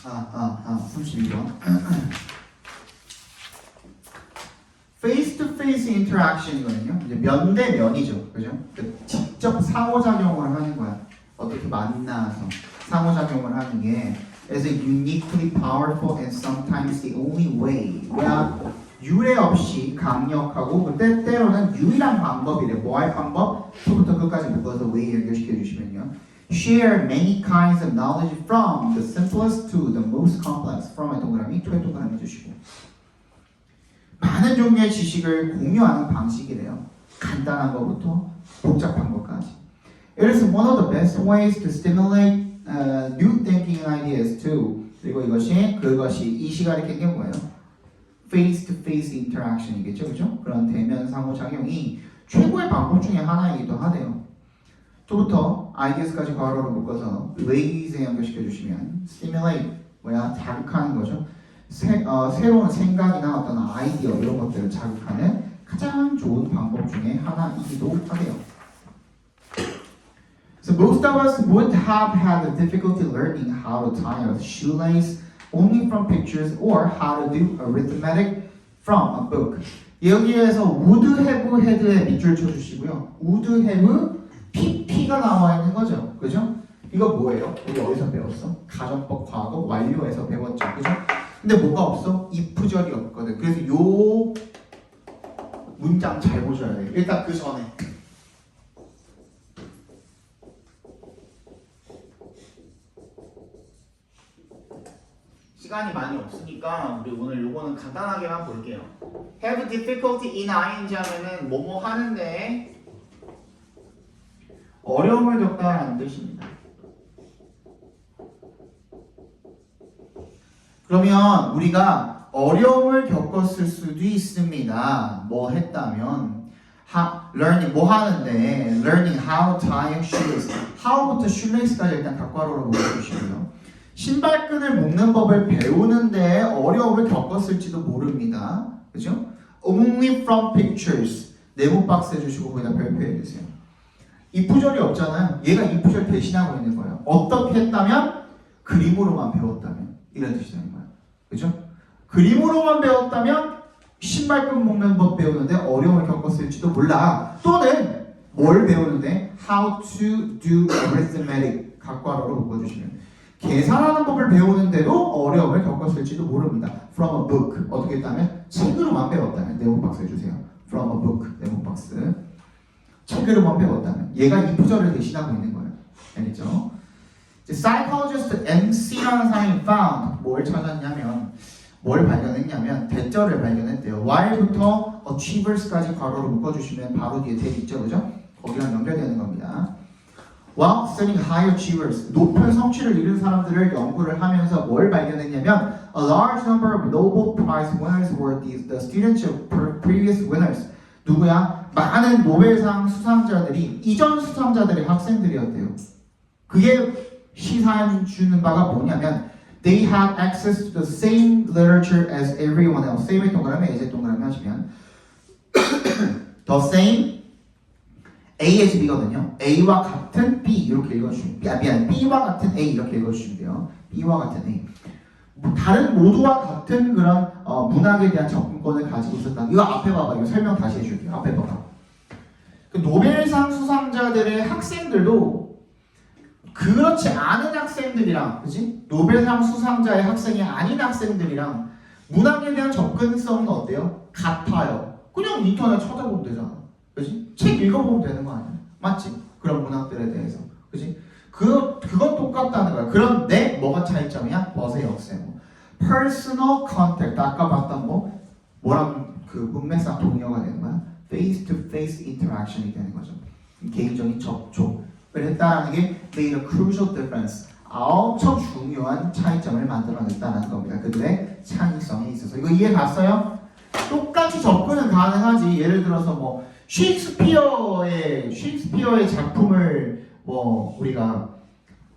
32번. face-to-face interaction이거든요. 이제 면대면이죠. 그죠? 직접 상호작용을 하는 거야. 어떻게 만나서 상호작용을 하는 게 is a uniquely powerful and sometimes the only way. 뭐야? 유례 없이 강력하고 때로는 유일한 방법이래. 뭐 할 방법? 처부터 끝까지 묶어서 way 연결시켜 주시면요. Share many kinds of knowledge from the simplest to the most complex. from의 동그라미, to의 동그라미 주시고. 많은 종류의 지식을 공유하는 방식이래요. 간단한 것부터 복잡한 것까지. It is one of the best ways to stimulate new thinking ideas too. 그리고 그것이 이 시간에 깬 게 뭐예요? face-to-face interaction이겠죠, 그죠? 그런 대면 상호작용이 최고의 방법 중에 하나이기도 하대요. 또부터 ideas까지 괄호로 묶어서 ways에 연결시켜 주시면 stimulate 뭐야? 자극하는 거죠. 새로운 생각이나 어떤 아이디어 이런 것들을 자극하는 가장 좋은 방법 중에 하나이기도 하대요. So most of us would have had a difficulty learning how to tie a shoelace only from pictures or how to do arithmetic from a book. 여기에서 would have had에 밑줄 쳐주시고요. would have pp가 나와 있는 거죠. 그죠? 이거 뭐예요? 우리 어디서 배웠어? 가정법 과거 완료에서 배웠죠. 그죠? 근데 뭐가 없어? if절이 없거든. 그래서 요 문장 잘 보셔야 돼요. 일단 그 전에 시간이 많이 없으니까 우리 오늘 요거는 간단하게만 볼게요. Have difficulty in ing 하면은 뭐뭐 하는데 어려움을 겪다라는 뜻입니다. 그러면 우리가 어려움을 겪었을 수도 있습니다. 뭐 했다면 learning 뭐 하는데 learning how to tie a shoelace how부터 shoelace까지 일단 각괄호로 묶어주시고요. 신발끈을 묶는 법을 배우는데 어려움을 겪었을지도 모릅니다. 그죠? Only from pictures 네모 박스 해주시고 거기다 별표해 주세요. if절이 없잖아요. 얘가 if절 대신하고 있는 거예요. 어떻게 했다면? 그림으로만 배웠다면 이런 뜻이 되는 거예요. 그죠? 그림으로만 배웠다면 신발끈 묶는 법 배우는데 어려움을 겪었을지도 몰라. 또는 뭘 배우는데 how to do arithmetic 각괄호로 묶어주시면 계산하는 법을 배우는데도 어려움을 겪었을지도 모릅니다. From a book 어떻게 했다면 책으로만 배웠다면 네모박스 해주세요. From a book 네모박스 책으로만 배웠다면 얘가 if절을 대신하고 있는 거예요. 알겠죠? Psychologist MC라는 사람이 found 뭘 찾았냐면 뭘 발견했냐면 대절을 발견했대요. while부터 achievers까지 괄호로 묶어주시면 바로 뒤에 대 있죠, 그죠? 거기랑 연결되는 겁니다. While studying high achievers, 높은 성취를 이룬 사람들을 연구를 하면서 뭘 발견했냐면 a large number of Nobel Prize winners were the students of previous winners. 누구야? 많은 노벨상 수상자들이 이전 수상자들의 학생들이었대요. 그게 시사해주는 바가 뭐냐면 they had access to the same literature as everyone else. same의 동그라미, as의 동그라미 하시면 the same A as B거든요. A와 같은 B 이렇게 읽어주시면 B와 같은 A 이렇게 읽어주시면 돼요. B와 같은 A. 다른 모두와 같은 그런 문학에 대한 접근권을 가지고 있었다. 이거 앞에 봐봐. 이거 설명 다시 해줄게요. 앞에 봐봐. 그 노벨상 수상자들의 학생들도 그렇지 않은 학생들이랑, 그지? 노벨상 수상자의 학생이 아닌 학생들이랑 문학에 대한 접근성은 어때요? 같아요. 그냥 인터넷 찾아보면 되잖아. 그지? 책 읽어보면 되는 거 아니야? 맞지? 그런 문학들에 대해서. 그지? 그건 똑같다는 거야. 그런데 뭐가 차이점이야? 벗의 역세모. Personal contact. 아까 봤던 뭐랑 그 문맥상 동의어가 되는 거야? Face-to-face interaction이 되는 거죠. 개인적인 접촉을 했다라는 게 made a crucial difference. 엄청 중요한 차이점을 만들어냈다는 겁니다. 그들의 창의성에 있어서. 이거 이해 갔어요? 똑같이 접근은 가능하지. 예를 들어서 뭐 셰익스피어의 작품을 우리가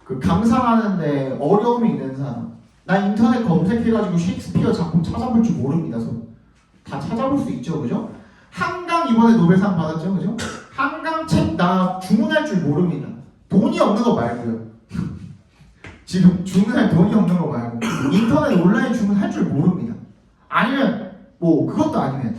그 감상하는데 어려움이 있는 사람. 나 인터넷 검색해가지고 셰익스피어 작품 찾아볼 줄 모릅니다. 다 찾아볼 수 있죠, 그죠? 한강 이번에 노벨상 받았죠, 그죠? 한강 책 나 주문할 줄 모릅니다. 돈이 없는 거 말고요. 지금 주문할 돈이 없는 거 말고 인터넷 온라인 주문할 줄 모릅니다. 아니면 뭐 그것도 아니면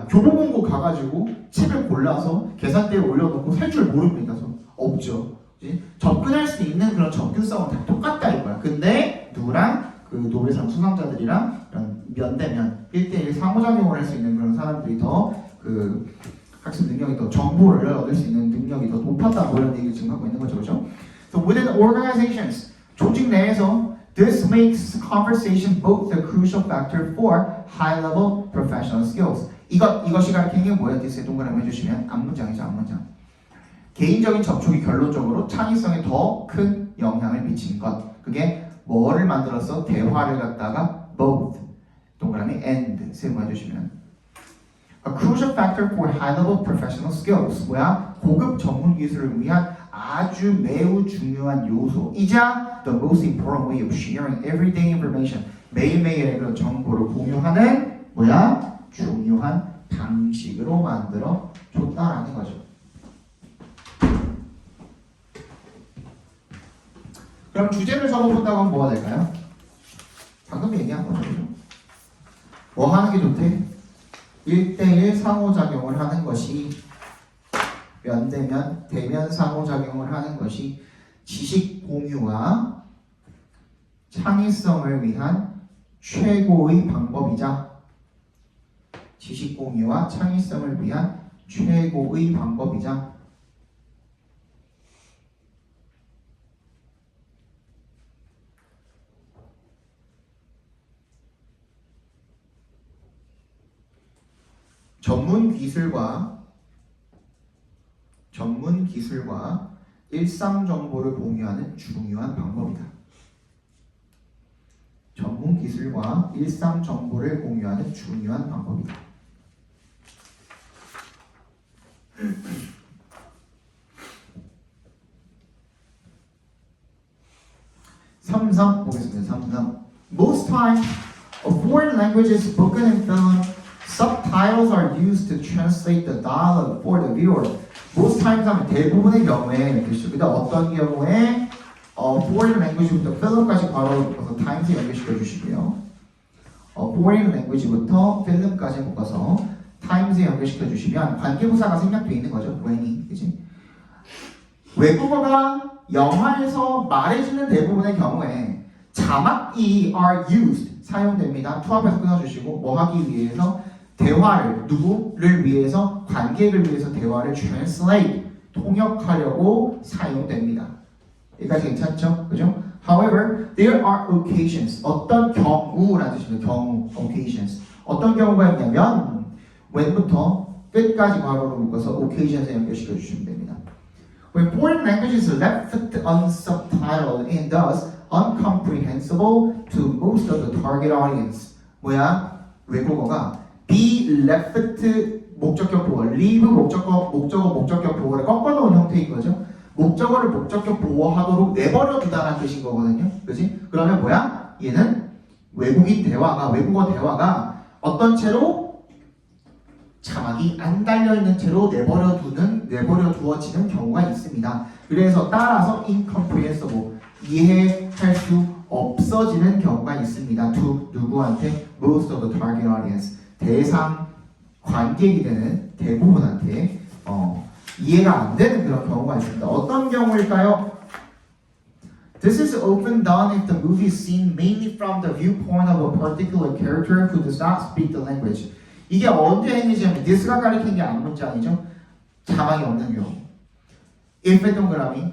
교보문고 가가지고 책을 골라서 계산대에 올려놓고 살 줄 모릅니다. 없죠. 그치? 접근할 수 있는 그런 접근성은 다 똑같다 이거야. 근데 누구랑 그 노벨상 수상자들이랑 이런 면대면 1대1 상호작용을 할 수 있는 그런 사람들이 더 그 학습 능력이 더 정보를 얻을 수 있는 능력이 더 높았다 뭐 이런 얘기를 지금 하고 있는 거죠, 그렇죠? So within organizations, 조직 내에서 this makes conversation both a crucial factor for high-level professional skills. 이것이 가리키는 게 뭐야? 디스에 동그라미 해주시면 앞문장이죠, 앞문장. 개인적인 접촉이 결론적으로 창의성에 더 큰 영향을 미치는 것. 그게 뭐를 만들어서 대화를 갖다가 both 동그라미 and 세모 해주시면 A crucial factor for high-level professional skills. 고급 전문 기술을 위한 아주 매우 중요한 요소이자 the most important way of sharing everyday information. 매일매일의 그런 정보를 공유하는 중요한 방식으로 만들어 줬다라는 거죠. 그럼 주제를 적어본다고 하면 뭐가 될까요? 방금 얘기한 거죠. 뭐 하는 게 좋대? 1대1 상호작용을 하는 것이 면대면, 대면 상호작용을 하는 것이 지식 공유와 창의성을 위한 최고의 방법이자 지식 공유와 창의성을 위한 최고의 방법이자 전문 기술과 일상 정보를 공유하는 중요한 방법이다. 전문 기술과 일상 정보를 공유하는 중요한 방법이다. 3.3 보겠습니다. 3.3 Most times, a foreign language is spoken in film. Subtitles are used to translate the dialogue for the viewer. Most times 하면 대부분의 경우에 근데 어떤 경우에 foreign language부터 film까지 바로 묶어서 times에 연결시켜 주시고요. foreign language부터 film까지 묶어서 times에 연결시켜 주시면 관계부사가 생략되어 있는 거죠. when이, 그치? 외국어가 영화에서 말해주는 대부분의 경우에 자막이 are used 사용됩니다. to 앞에서 끊어주시고 뭐 하기 위해서 대화를 누구를 위해서 관객을 위해서 대화를 translate 통역하려고 사용됩니다. 여기까지 괜찮죠? 그죠? However, there are occasions 어떤 경우라는 뜻입니다. 경우, occasions 어떤 경우가 있냐면 when부터 끝까지 괄호로 묶어서 occasions에 연결시켜 주시면 됩니다. When foreign language is left unsubtitled and thus incomprehensible to most of the target audience. 외국어가 be left 목적격 보호, leave 목적격 보호를 꺾어놓은 형태인 거죠. 목적어를 목적격 보호하도록 내버려 두다라는 뜻인 거거든요. 그렇지? 그러면 얘는 외국어 대화가 어떤 채로 자막이 안 달려있는 채로 내버려 두어지는 경우가 있습니다. 그래서 따라서 incomprehensible 이해할 수 없어지는 경우가 있습니다. to 누구한테? Most of the target audience 대상 관객이 되는 대부분한테 이해가 안 되는 그런 경우가 있습니다. 어떤 경우일까요? This is often done if the movie is seen mainly from the viewpoint of a particular character who does not speak the language. 이게 언제 행위냐면 this가 가리키는 게 앞문장이죠. 자막이 없는 경우. if의 동그라미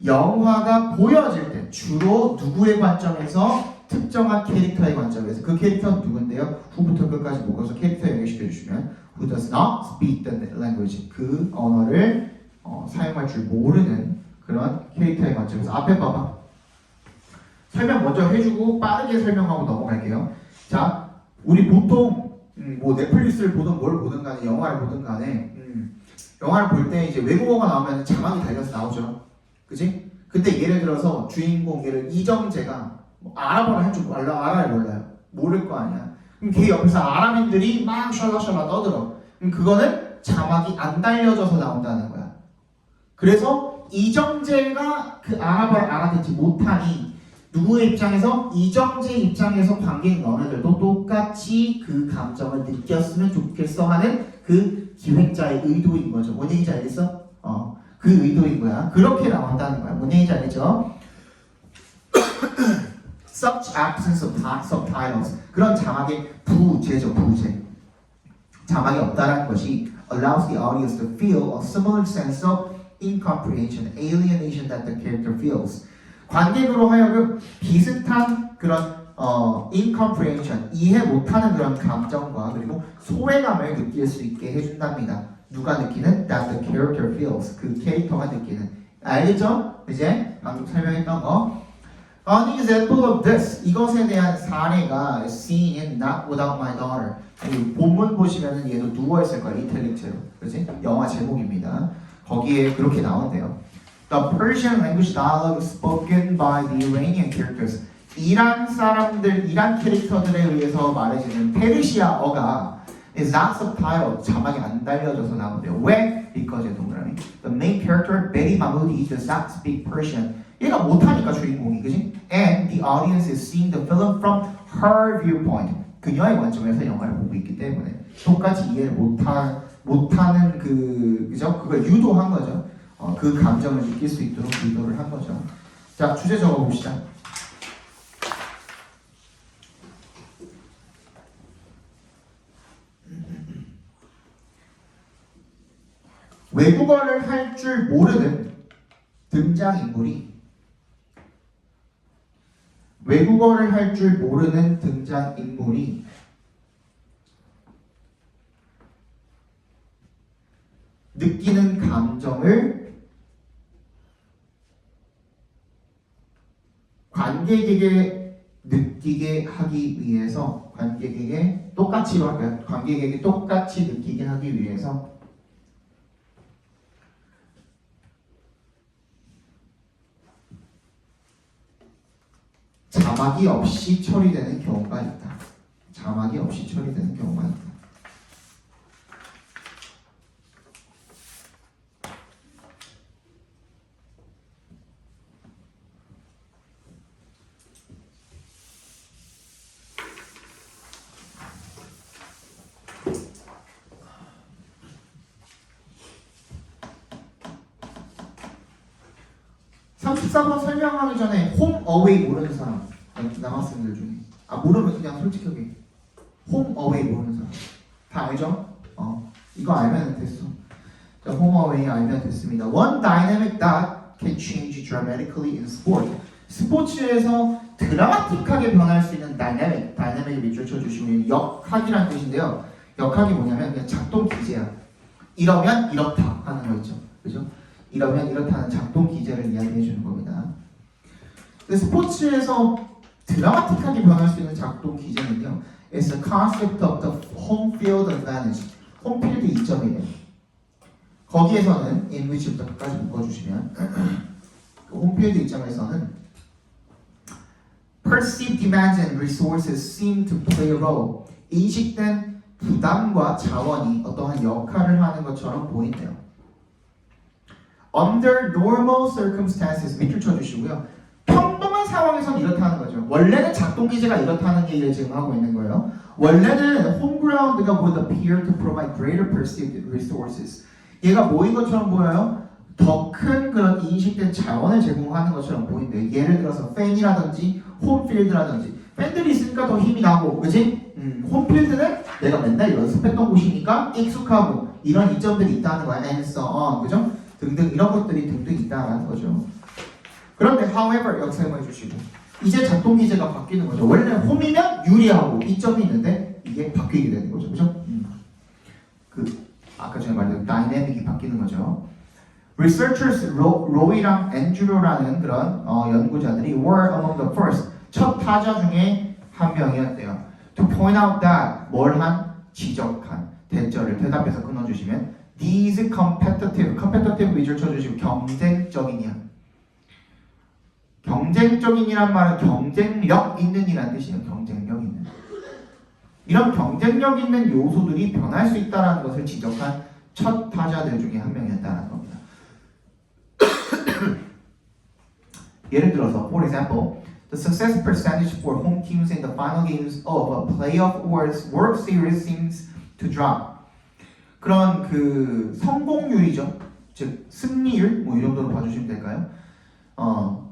영화가 보여질 때 주로 누구의 관점에서 특정한 캐릭터의 관점에서 그 캐릭터는 누군데요? 후부터 끝까지 묶어서 캐릭터에 연결시켜 주시면 who does not speak the language 그 언어를 사용할 줄 모르는 그런 캐릭터의 관점에서 앞에 봐봐 설명 먼저 해주고 빠르게 설명하고 넘어갈게요. 자, 우리 보통 뭐 넷플릭스를 보든 뭘 보든 간에 영화를 보든 간에 영화를 볼 때 이제 외국어가 나오면 자막이 달려서 나오죠. 그치? 근데 예를 들어서 주인공 이정재가 뭐 아랍어를 할 줄 알아요 몰라요? 모를 거 아니야. 그럼 걔 옆에서 아랍인들이 막 샬라샬라 떠들어. 그럼 그거는 자막이 안 달려져서 나온다는 거야. 그래서 이정재가 그 아랍어를 알아듣지 못하니 누구의 입장에서? 이정재 입장에서 관객 너네들도 똑같이 그 감정을 느꼈으면 좋겠어 하는 그 기획자의 의도인 거죠. 뭔 얘기인지 알겠어? 그 의도인 거야. 그렇게 나온다는 거야. 뭔 얘기인지 알겠죠? Such absence of subtitles. 그런 자막의 부재죠, 부재. 자막이 없다라는 것이 allows the audience to feel a similar sense of incomprehension, alienation that the character feels. 관객으로 하여금 비슷한 그런 incomprehension, 이해 못하는 그런 감정과 그리고 소외감을 느낄 수 있게 해준답니다. 누가 느끼는? That the character feels. 그 캐릭터가 느끼는. 알겠죠? 이제 방금 설명했던 거. An example of this. 이것에 대한 사례가 seen in Not Without My Daughter. 이 본문 보시면은 얘도 누워있을 거예요. 이탈릭체로. 그렇지? 영화 제목입니다. 거기에 그렇게 나온대요. The Persian language dialogue spoken by the Iranian characters. 이란 사람들, 이란 캐릭터들에 의해서 말해지는 페르시아어가 is not subtitled. 자막이 안 달려져서 나온대요. 왜? Because 동그라미. The main character, Betty Mahmoudi, does not speak Persian. 얘가 못하니까 주인공이, 그지? And the audience is seeing the film from her viewpoint. 그녀의 관점에서 영화를 보고 있기 때문에 똑같이 이해를 못하는 그죠? 그걸 유도한 거죠. 그 감정을 느낄 수 있도록 유도를 한 거죠. 자, 주제 적어봅시다. 외국어를 할 줄 모르는 등장인물이 외국어를 할 줄 모르는 등장인물이 느끼는 감정을 관객에게 느끼게 하기 위해서 관객에게 똑같이 느끼게 하기 위해서 자막이 없이 처리되는 경우가 있다. 자막이 없이 처리되는 경우가 있다. 한번 설명하기 전에 홈 어웨이 모르는 사람 남학생들 중에 모르면 그냥 솔직하게 홈 어웨이 모르는 사람 다 알죠? 이거 알면 됐어. 자, 홈 어웨이 알면 됐습니다. One dynamic that can change dramatically in sport. 스포츠에서 드라마틱하게 변할 수 있는 다이내믹을 밑줄 쳐주시면 역학이라는 뜻인데요. 역학이 뭐냐면 그냥 작동 기제야. 이러면 이렇다 하는 거 있죠. 그죠? 이러면 이렇다는 작동 기제를 이야기해 주는 겁니다. 근데 스포츠에서 드라마틱하게 변할 수 있는 작동 기제는요. It's the concept of the home field advantage. 홈필드 이점이래요. 거기에서는 in which부터까지 묶어주시면 그 홈필드 이점에서는 perceived demands and resources seem to play a role. 인식된 부담과 자원이 어떠한 역할을 하는 것처럼 보인대요. Under normal circumstances 밑줄 쳐주시고요. 평범한 상황에서는 이렇다는 거죠. 원래는 작동 기제가 이렇다는 얘기를 지금 하고 있는 거예요. 원래는 homeground가 would appear to provide greater perceived resources. 얘가 뭐인 것처럼 보여요? 더 큰 그런 인식된 자원을 제공하는 것처럼 보인대요. 예를 들어서 팬이라든지 홈필드라든지 팬들이 있으니까 더 힘이 나고, 그치? 홈필드는 내가 맨날 연습했던 곳이니까 익숙하고 이런 이점들이 있다는 거야. And so on, 그죠? 등등 이런 것들이 등등 있다는 거죠. 그런데 however 역사용해 주시고 이제 작동 기제가 바뀌는 거죠. 원래 홈이면 유리하고 이점이 있는데 이게 바뀌게 되는 거죠. 그죠? 아까 전에 말했던 다이내믹이 바뀌는 거죠. Researchers 로이랑 앤드류라는 그런 연구자들이 were among the first 첫 타자 중에 한 명이었대요. To point out that 뭘 한? 지적한 대절을 대답해서 끊어주시면 these competitive 위주를 쳐주시고 경쟁적이냐. 경쟁적인이란 말은 경쟁력 있는이란 뜻이에요. 경쟁력 있는. 이런 경쟁력 있는 요소들이 변할 수 있다는 것을 지적한 첫 타자들 중에 한 명이었다는 겁니다. 예를 들어서, for example, The success percentage for home teams in the final games of a playoff or World Series seems to drop. 그런 그 성공률이죠. 즉 승리율 뭐 이 정도로 봐주시면 될까요?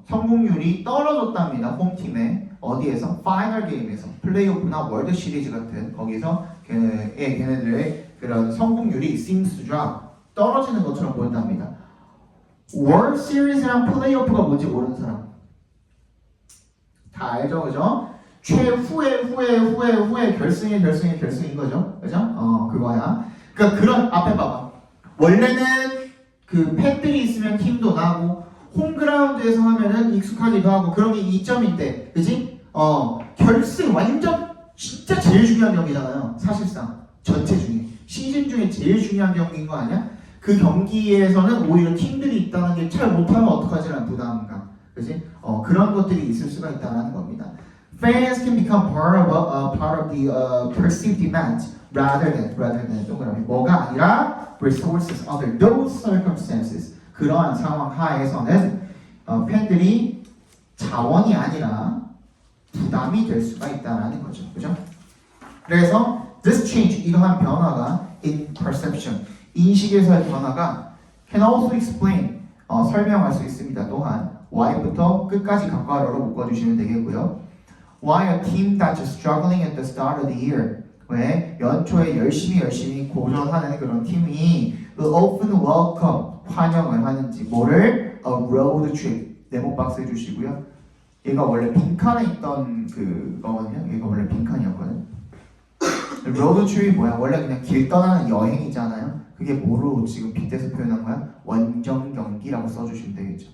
성공률이 떨어졌답니다. 홈팀에 어디에서? 파이널 게임에서 플레이오프나 월드 시리즈 같은 거기서 걔네들의 그런 성공률이 seems to drop 떨어지는 것처럼 보인답니다. 월드 시리즈랑 플레이오프가 뭔지 모르는 사람 다 알죠, 그죠? 최후의 결승인 거죠, 그죠? 그거야. 그러니까 그런 앞에 봐봐. 원래는 그 팬들이 있으면 팀도 나고 홈그라운드에서 하면은 익숙하기도 하고 그런 게 이점인데, 그지? 결승 완전 진짜 제일 중요한 경기잖아요. 사실상 전체 중에 시즌 중에 제일 중요한 경기인 거 아니야? 그 경기에서는 오히려 팀들이 있다는 게 잘 못하면 어떡하지라는 부담감, 그지? 그런 것들이 있을 수가 있다는 겁니다. Fans can become part of the perceived demand rather than 동그라미 뭐가 아니라 resources under those circumstances. 그러한 상황 하에서는 팬들이 자원이 아니라 부담이 될 수가 있다는 거죠, 그죠? 그래서 this change 이러한 변화가 in perception 인식에서의 변화가 can also explain 설명할 수 있습니다. 또한 why부터 끝까지 각괄호로 묶어주시면 되겠고요. Why a team that's struggling at the start of the year 왜 연초에 열심히 고전하는 그런 팀이 will often welcome 환영을 하는지 뭐를 a road trip 네모박스 해주시고요. 얘가 원래 빈칸에 있던 그거거든요. 얘가 원래 빈칸이었거든. road trip이 뭐야? 원래 그냥 길 떠나는 여행이잖아요. 그게 뭐로 지금 빗대서 표현한 거야? 원정 경기라고 써주시면 되겠죠.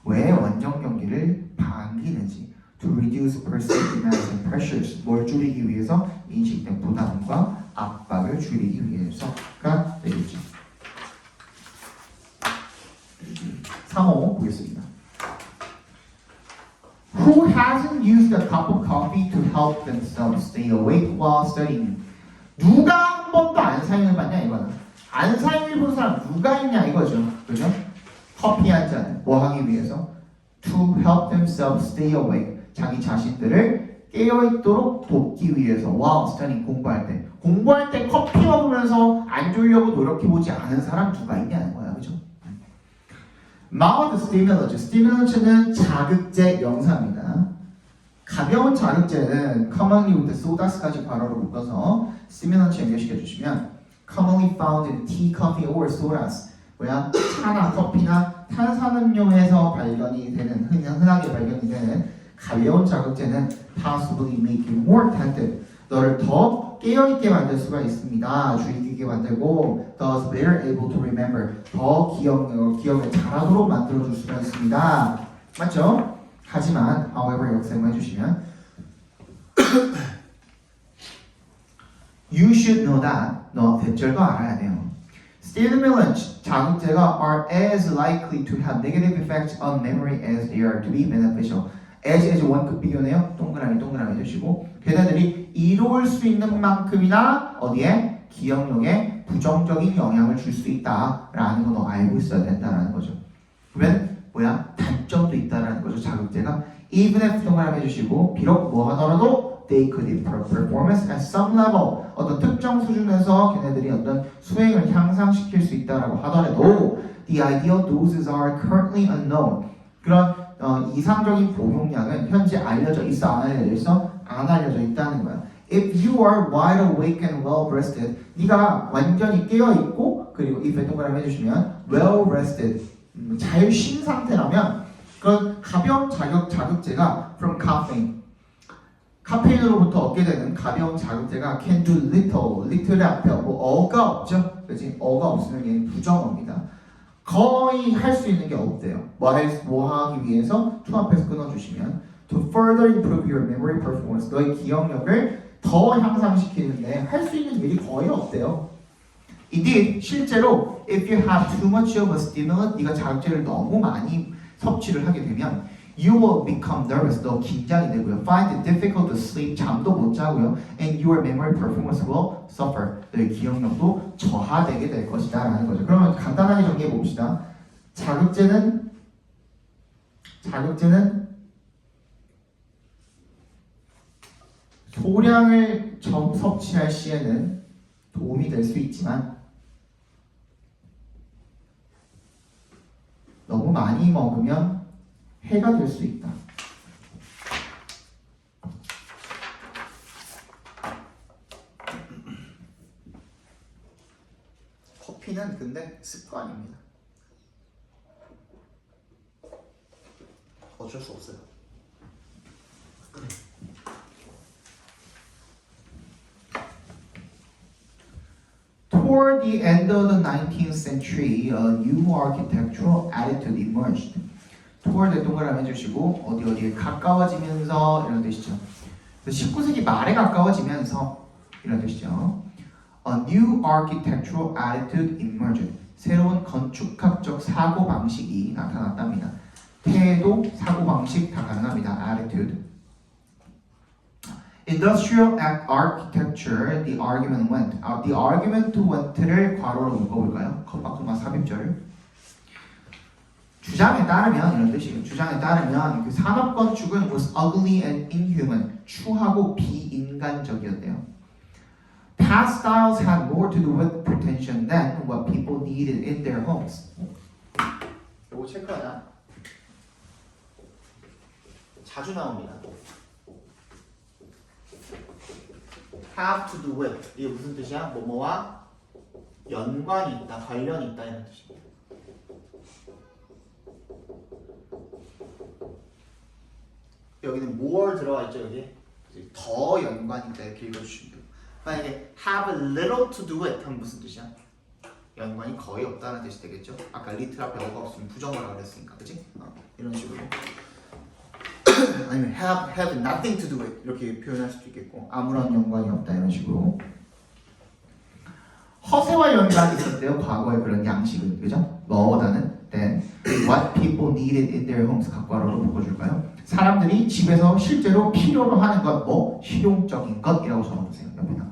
왜 원정 경기를 반기는지 to reduce perceived demands and pressures 뭘 줄이기 위해서? 인식된 부담과 압박을 줄이기 위해서가 되겠죠. 3호 보겠습니다. Who hasn't used a cup of coffee to help themselves stay awake while studying? 누가 한 번도 안 사용해봤냐 이거는. 안 사용해본 사람 누가 있냐 이거죠. 그죠? 커피 한 잔 뭐 하기 위해서? To help themselves stay awake. 자기 자신들을 깨어있도록 돕기 위해서 while studying 공부할 때 커피 먹으면서 안 졸려고 노력해보지 않은 사람 누가 있냐는 거야, 그죠? Mild stimulant는 자극제 명사입니다. 가벼운 자극제는 commonly with soda까지 괄호로 묶어서 stimulant 연결시켜 주시면 commonly found in tea, coffee or sodas 뭐야? 차나 커피나 탄산음료에서 발견이 되는 흔하게 발견이 되는 가벼운 자극제는 possibly make you more attentive 너를 더 깨어있게 만들 수가 있습니다. 주의 깊게 만들고 thus better able to remember 더 기억을 잘하도록 만들어줄 수가 있습니다. 맞죠? 하지만 however 역세모 해주시면 You should know that 너 대절도 알아야 돼요. Stimulants 자극제가 are as likely to have negative effects on memory as they are to be beneficial. as 원급 비교네요. 동그라미 해주시고 걔네들이 이로울 수 있는 만큼이나 어디에? 기억력에 부정적인 영향을 줄 수 있다라는 거 너 알고 있어야 된다라는 거죠. 그러면 뭐야? 단점도 있다라는 거죠. 자극제가 even if 동그라미 해주시고 비록 뭐 하더라도 they could improve performance at some level 어떤 특정 수준에서 걔네들이 어떤 수행을 향상시킬 수 있다라고 하더라도 the ideal doses are currently unknown 그런 이상적인 복용량은 현재 알려져 있어 안 알려져 있어? 안 알려져 있다는 거야. If you are wide awake and well rested, 네가 완전히 깨어 있고 그리고 if 동그라미 해주시면 well rested, 잘 쉰 상태라면 그런 가벼운 자극제가 from caffeine, 카페인으로부터 얻게 되는 가벼운 자극제가 can do little의 앞에 뭐 어가 없죠, 그렇지? 어가 없으면 얘는 부정어입니다. 거의 할 수 있는 게 없대요. 뭐 하기 위해서 to 앞에서 끊어주시면 to further improve your memory performance 너의 기억력을 더 향상시키는데 할 수 있는 일이 거의 없대요. Indeed, 실제로 if you have too much of a stimulant 네가 자극제를 너무 많이 섭취를 하게 되면 you will become nervous 너 긴장이 되고요. Find it difficult to sleep 잠도 못 자고요. And your memory performance will suffer 너의 기억력도 저하되게 될 것이다 라는 거죠. 그러면 간단하게 정리해 봅시다. 자극제는 소량을 섭취할 시에는 도움이 될 수 있지만 너무 많이 먹으면 해가 될 수 있다. 커피는 근데 습관입니다. 어쩔 수 없어요. Toward the end of the 19th century, a new architectural attitude emerged. Toward 동그라미 해주시고 어디에 가까워지면서 이런 뜻이죠. 19세기 말에 가까워지면서 이런 뜻이죠. A new architectural attitude emerged. 새로운 건축학적 사고방식이 나타났답니다. 태도, 사고방식 다 가능합니다. attitude. Industrial architecture, the argument went. The argument went를 괄호로 묶어볼까요? 컴마 삽입절을. 주장에 따르면 이런 뜻이에요. 주장에 따르면 그 산업 건축은 was ugly and inhuman. 추하고 비인간적이었대요. Past styles had more to do with pretension than what people needed in their homes. 이거 체크하자. 자주 나옵니다. have to do with. 이게 무슨 뜻이야? 뭐뭐와 연관이 있다, 관련이 있다 이런 뜻입니다. 여기는 more 들어가 있죠, 여기. 더 연관이 있다 이렇게 읽어주시면 돼요. 만약에 have a little to do with 하면 무슨 뜻이야? 연관이 거의 없다는 뜻이 되겠죠? 아까 little 앞에 어가 없으면 부정어라 그랬으니까, 그치? 이런 식으로. 아니면 have nothing to do with 이렇게 표현할 수도 있겠고 아무런 연관이 없다 이런 식으로. 허세와 연관이 있었대요. 과거에 그런 양식은, 그죠? 뭐보다는 then what people needed in their homes 각괄호로 묶어줄까요? 사람들이 집에서 실제로 필요로 하는 것, 뭐 실용적인 것이라고 적어주세요. 옆에다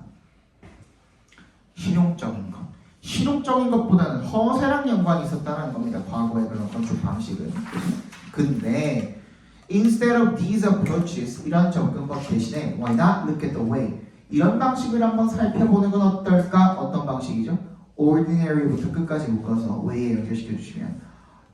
실용적인 것. 실용적인 것보다는 허세랑 연관이 있었다는 겁니다. 과거의 그런 건축 방식은. 근데 instead of these approaches, 이런 접근법 대신에 why not look at the way? 이런 방식을 한번 살펴보는 건 어떨까? 어떤 방식이죠? ordinary부터 끝까지 묶어서 way에 연결시켜 주시면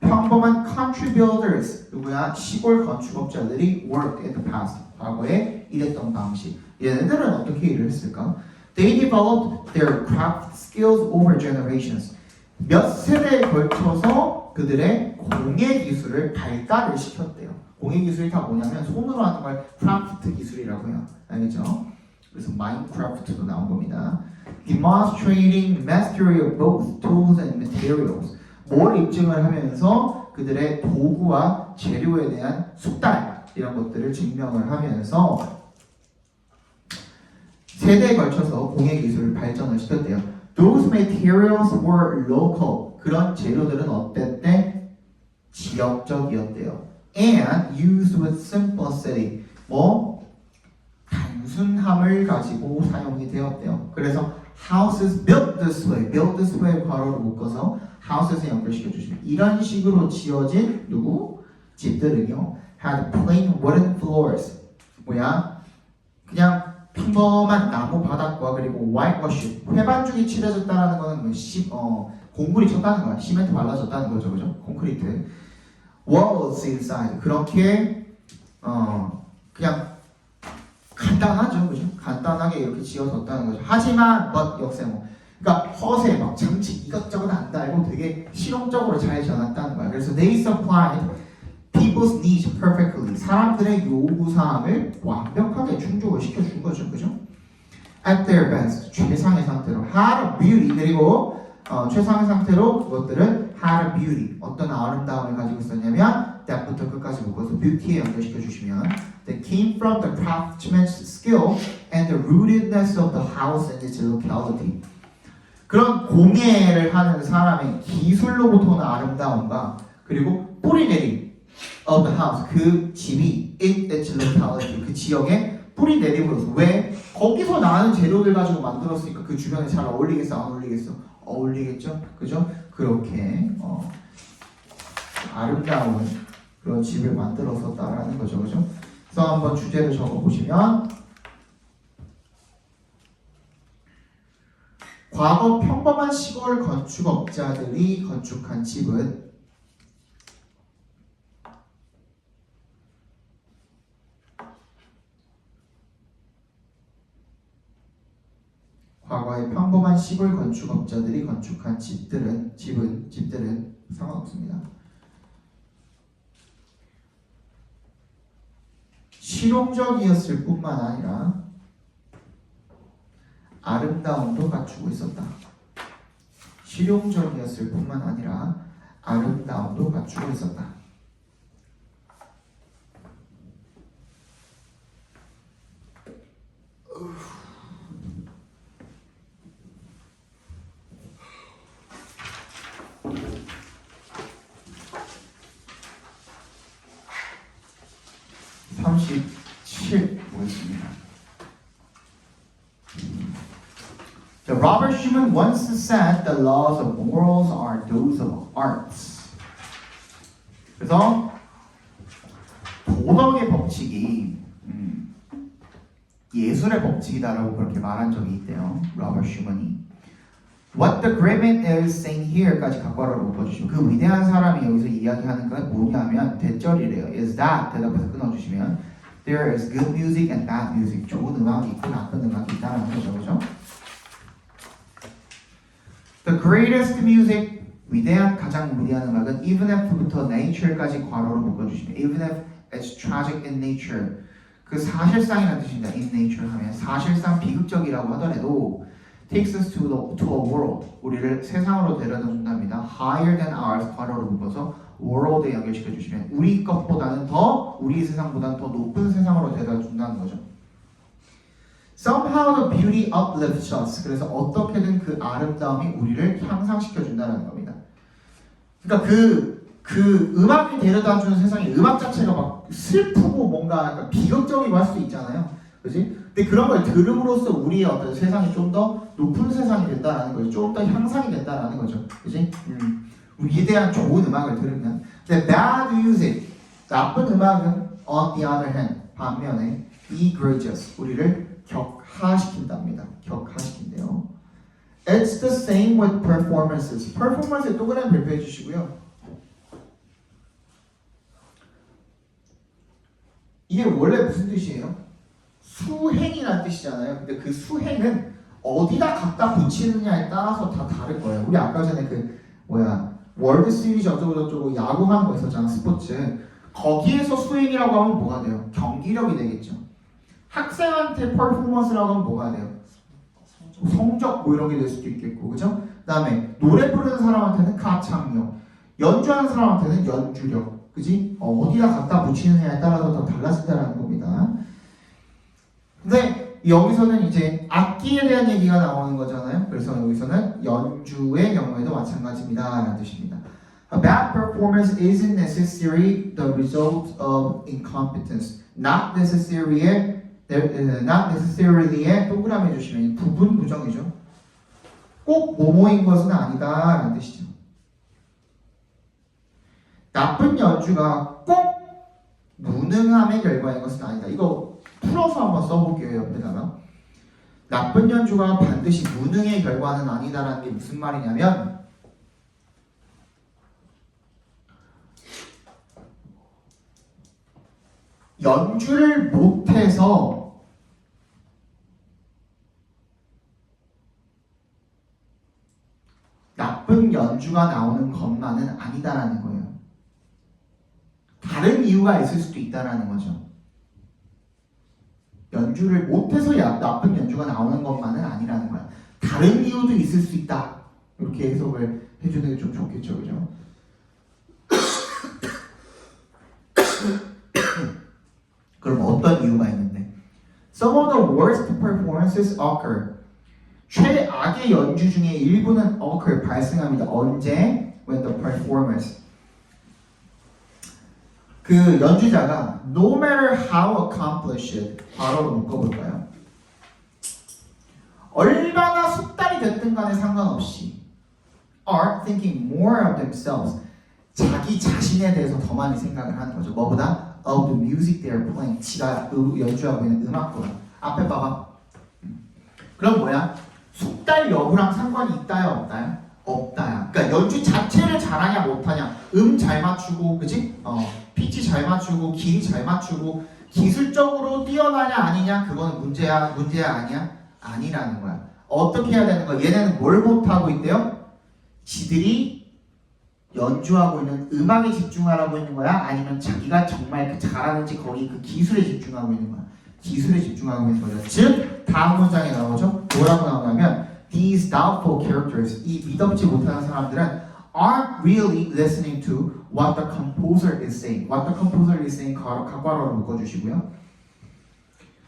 평범한 country builders, 누구야? 시골 건축업자들이 worked in the past, 과거에 일했던 방식. 얘네들은 어떻게 일을 했을까? They developed their craft skills over generations. 몇 세대에 걸쳐서 그들의 공예 기술을 발달을 시켰대요. 공예 기술이 다 뭐냐면 손으로 하는 걸 크래프트 기술이라고 해요. 알겠죠? 그래서 마인크래프트도 나온 겁니다. Demonstrating mastery of both tools and materials. 뭘 입증을 하면서 그들의 도구와 재료에 대한 숙달 이런 것들을 증명을 하면서 세대에 걸쳐서 공예 기술을 발전을 시켰대요. Those materials were local. 그런 재료들은 어땠대? 지역적이었대요. And used with simplicity. 뭐 단순함을 가지고 사용이 되었대요. 그래서 houses built this way. built this way 괄호로 묶어서 house에 연결시켜 주시면 이런 식으로 지어진 누구? 집들은요. had plain wooden floors. 뭐야? 그냥 평범한 나무 바닥과 그리고 whitewash 회반죽이 칠해졌다는 거는 공구리 쳤다는 거야. 시멘트 발라졌다는 거죠, 그죠? 콘크리트. walls inside. 그렇게 그냥 간단하죠, 그죠? 간단하게 이렇게 지어졌다는 거죠. 하지만 but 역세모. 그러니까 허세 막 장치 이것저것 안 달고 되게 실용적으로 잘 지어놨다는 거야. 그래서 they supplied people's needs perfectly. 사람들의 요구사항을 완벽하게 충족을 시켜준 거죠, 그죠? At their best, 최상의 상태로 had a beauty. 그리고 최상의 상태로 그것들은 had a beauty. 어떤 아름다움을 가지고 있었냐면 that부터 끝까지 묶어서 beauty에 연결시켜 주시면 that came from the craftsman's skill and the rootedness of the house and its locality. 그런 공예를 하는 사람의 기술로부터 오는 아름다움과 그리고 뿌리내림 of the house, 그 집이 in its locality, 그 지역에 뿌리내림으로써. 왜? 거기서 나는 재료들 가지고 만들었으니까 그 주변에 잘 어울리겠어? 안 어울리겠어? 어울리겠죠? 그죠? 그렇게 아름다운 그런 집을 만들었었다라는 거죠, 그죠? 그래서 한번 주제를 적어보시면 과거 평범한 시골 건축업자들이 건축한 집은 과거의 평범한 시골 건축업자들이 건축한 집들은 상관없습니다. 실용적이었을 뿐만 아니라 아름다움도 갖추고 있었다. 실용적이었을 뿐만 아니라 아름다움도 갖추고 있었다. 보겠습니다. Robert Schumann once said the laws of morals are those of arts. 그래서 도덕의 법칙이 예술의 법칙이다라고 그렇게 말한 적이 있대요. 로버트 슈먼이. What the Grimmett is saying here까지 각괄호로 묶어주시고 그 위대한 사람이 여기서 이야기하는 건 뭐냐면 대절이래요. Is that 대답해서 끊어주시면 There is good music and bad music. 좋은 음악이 있고 나쁜 음악이 있다는 거죠. 그렇죠? The greatest music 위대한 가장 위대한 음악은 even if부터 nature까지 괄호로 묶어주시면 even if it's tragic in nature 그 사실상이라는 뜻입니다. in nature 하면 사실상 비극적이라고 하더라도 takes us to a world 우리를 세상으로 데려다 준답니다. higher than ours 괄호로 묶어서 world에 연결시켜 주시면 우리 것보다는 더 우리 세상보다는 더 높은 세상으로 데려다 준다는 거죠. Somehow the beauty uplifts us. 그래서 어떻게든 그 아름다움이 우리를 향상시켜 준다는 겁니다. 그러니까 그 음악이 데려다 주는 세상이 음악 자체가 막 슬프고 뭔가 약간 비극적이고 할 수도 있잖아요. 그렇지? 근데 그런 걸 들음으로써 우리의 어떤 세상이 좀 더 높은 세상이 된다라는 거죠. 좀 더 향상이 된다라는 거죠. 그렇지? 위대한 좋은 음악을 들으면. 근데 bad music, 나쁜 음악은 on the other hand, 반면에 degrades 우리를 격하시킨답니다. 격하시킨대요. It's the same with performances. performance에 동그라미 발표해 주시고요. 이게 원래 무슨 뜻이에요? 수행이라는 뜻이잖아요. 근데 그 수행은 어디다 갖다 붙이느냐에 따라서 다 다를 거예요. 우리 아까 전에 월드 시리즈 어쩌고 야구하는 거 있었잖아. 스포츠. 거기에서 수행이라고 하면 뭐가 돼요? 경기력이 되겠죠. 학생한테 퍼포먼스라고 하면 뭐가 돼요? 성적 뭐 이런 게 될 수도 있겠고, 그죠? 그 다음에 노래 부르는 사람한테는 가창력, 연주하는 사람한테는 연주력, 그지? 어디다 갖다 붙이느냐에 따라서 더 달라진다는 겁니다. 근데 여기서는 이제 악기에 대한 얘기가 나오는 거잖아요. 그래서 여기서는 연주의 경우에도 마찬가지입니다 라는 뜻입니다. A bad performance isn't necessarily the result of incompetence. Not necessarily에 동그라미 해주시면 부분 부정이죠. 꼭 뭐뭐인 것은 아니다 라는 뜻이죠. 나쁜 연주가 꼭 무능함의 결과인 것은 아니다. 이거 풀어서 한번 써볼게요. 옆에다가. 나쁜 연주가 반드시 무능의 결과는 아니다라는 게 무슨 말이냐면 연주를 못해서 나쁜 연주가 나오는 것만은 아니다라는 거예요. 다른 이유가 있을 수도 있다라는 거죠. 연주를 못해서 나쁜 연주가 나오는 것만은 아니라는 거야. 다른 이유도 있을 수 있다. 이렇게 해석을 해주는 게 좀 좋겠죠, 그죠? 그럼 어떤 이유가 있는데? Some of the worst performances occur. 최악의 연주 중에 일부는 occur, 발생합니다. 언제? When the performers. 그 연주자가 no matter how accomplished 바로 묶어볼까요? 얼마나 숙달이 됐든 간에 상관없이 are thinking more of themselves. 자기 자신에 대해서 더 많이 생각을 하는 거죠. 뭐보다? Of the music they are playing. 지가 연주하고 있는 음악보다. 앞에 봐봐. 그럼 뭐야? 숙달 여부랑 상관이 있다야 없다야? 없다야. 그러니까 연주 자체를 잘하냐 못하냐, 잘 맞추고, 그지? 피치 잘 맞추고, 길이 잘 맞추고, 기술적으로 뛰어나냐 아니냐, 그거는 문제야 아니야? 아니라는 거야. 어떻게 해야 되는 거야? 얘네는 뭘 못하고 있대요? 지들이 연주하고 있는 음악에 집중하라고 있는 거야? 아니면 자기가 정말 잘하는지 거기 그 기술에 집중하고 있는 거야? 기술에 집중하고 있는 거죠. 즉 다음 문장에 나오죠. 뭐라고 나오냐면 These doubtful characters, 이 믿음지 못하는 사람들은 aren't really listening to what the composer is saying. What the composer is saying 괄호로 묶어주시고요.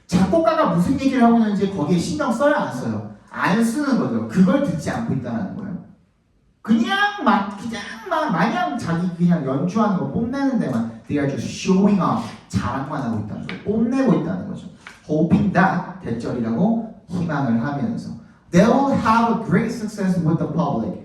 작곡가가 무슨 얘기를 하고 있는지 거기에 신경 써야 안 써요? 안 쓰는 거죠. 그걸 듣지 않고 있다는 거예요. 그냥 마냥 자기 그냥 연주하는 거 뽐내는 데만 they are just showing off, 자랑만 하고 있다는 거죠. 뽐내고 있다는 거죠. hoping that, 대절이라고 희망을 하면서 they'll have a great success with the public.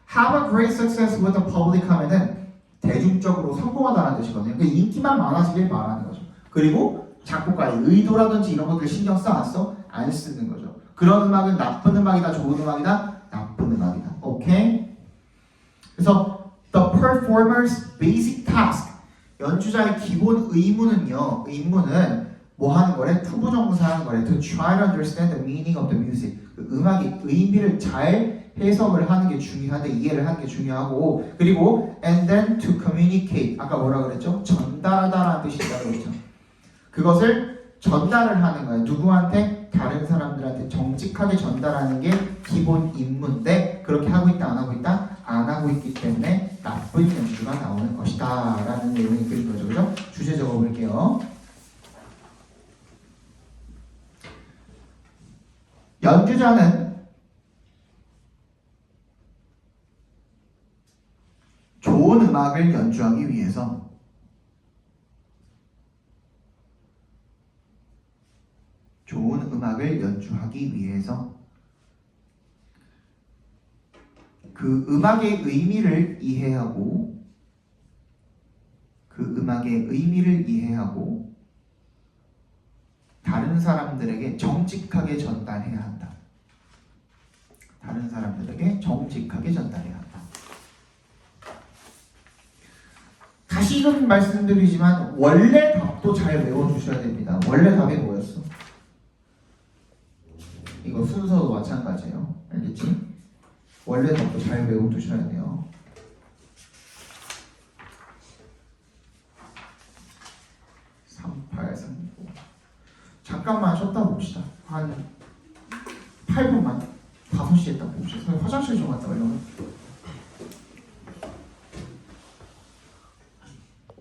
have a great success with the public 하면은 대중적으로 성공하다는 뜻이거든요. 그러니까 인기만 많아지길 바라는 거죠. 그리고 작곡가의 의도라든지 이런 것들 신경 써 안 써? 안 쓰는 거죠. 그런 음악은 나쁜 음악이다, 좋은 음악이다, 나쁜 음악이다. 오케이? 그래서 the performer's basic task, 연주자의 기본 의무는요. 의무는 뭐 하는 거래? 투부정사 하는 거래. To try to understand the meaning of the music. 그 음악의 의미를 잘 해석을 하는 게 중요한데 이해를 하는 게 중요하고, 그리고 and then to communicate. 아까 뭐라 그랬죠? 전달하다라는 뜻이 있다고 그랬죠. 그것을 전달을 하는 거예요. 누구한테? 다른 사람들한테 정직하게 전달하는 게 기본 임무인데 그렇게 하고 있다 안 하고 있다? 안 하고 있기 때문에 나쁜 연주가 나오는 것이다 라는 내용이 그린 거죠. 그죠? 주제 적어볼게요. 연주자는 좋은 음악을 연주하기 위해서 그 음악의 의미를 이해하고 다른 사람들에게 정직하게 전달해야 한다. 다시금 말씀드리지만 원래 답도 잘 외워주셔야 됩니다. 원래 답이 뭐였어? 이거 순서도 마찬가지예요. 알겠지? 원래 답도 잘 외워두셔야 돼요. 3839. 잠깐만 쉬었다 봅시다. 한 8분만. 5시에 딱 봅시다. 화장실 좀 갔다 오려고.